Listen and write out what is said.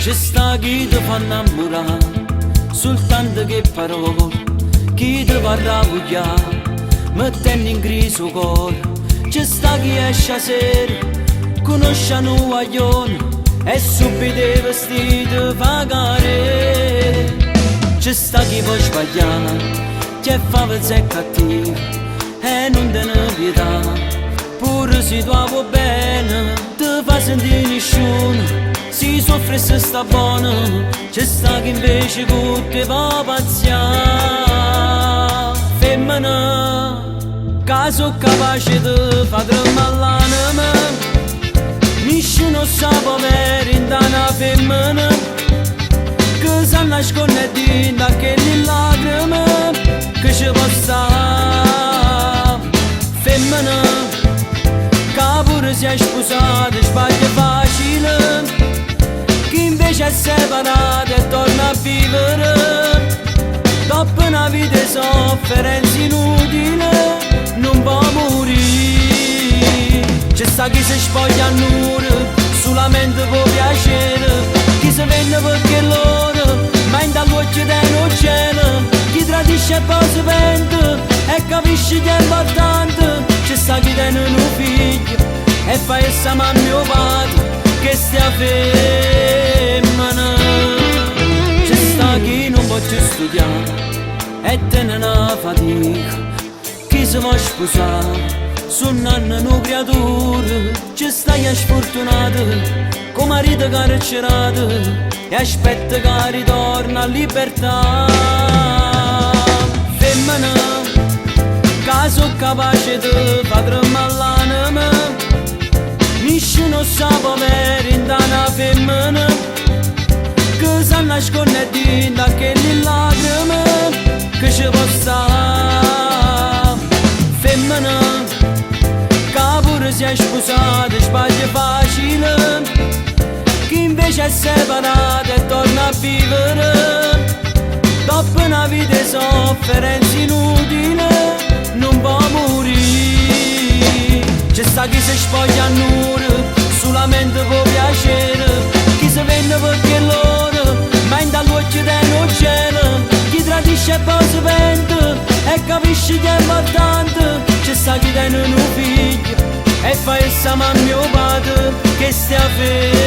C'è sta chi ti fa innamorare, soltanto che parole, chi ti fa rabbuiare, mettendo in crisi il cuore. C'è sta chi esce a sera, conosce un guaglione e subito vestito pagare. C'è sta chi può sbagliare, che fa pensare cattivo e non te ne pietà. Pure se tu vuoi bene, ti fa sentire nessuno. Si soffre se sta buono, c'è sta chi invece con te va pazziare. Femmina, che sono capace di far tremare l'anima, nessuno sa povera in una femmina, che sa nascondere dentro quelle lacrime, che ci può stare. Femmina, che pure si è sposata, sbaglia facile, chi invece è separato e torna a vivere. Dopo una vita di sofferenza inutile non può morire. C'è sta chi si spoglia a nure solamente per piacere, chi si vende perché loro ma in dall'occhio del cielo, chi tradisce e poi si pente e capisce che è importante. C'è sta chi tiene un figlio e fa essa mamma o padre che stia femmina. C'è sta chi non può più studiare e tiene una fatica, chi si può sposare sono una creatura. C'è sta chi è sfortunato con marito carcerato e aspetta che ritorna a libertà. Femmina, che sono capace di far tremare l'anima, nessuno sa povera in una femmina, che sa nascondere dentro quelle lacrime, che ci può stare. Femmina, che pure si è sposata sbaglia facile, chi invece è separato e torna a vivere. Dopo una vita di sofferenza inutile non può morire. C'è sta chi si spoglia a nure solamente per piacere, chi si vende perché loro ma in dall'occhio del cielo, chi tradisce e poi si pente e capisce che è importante. C'è sta chi tiene un figlio e fa essa mamma o padre che stia fermo.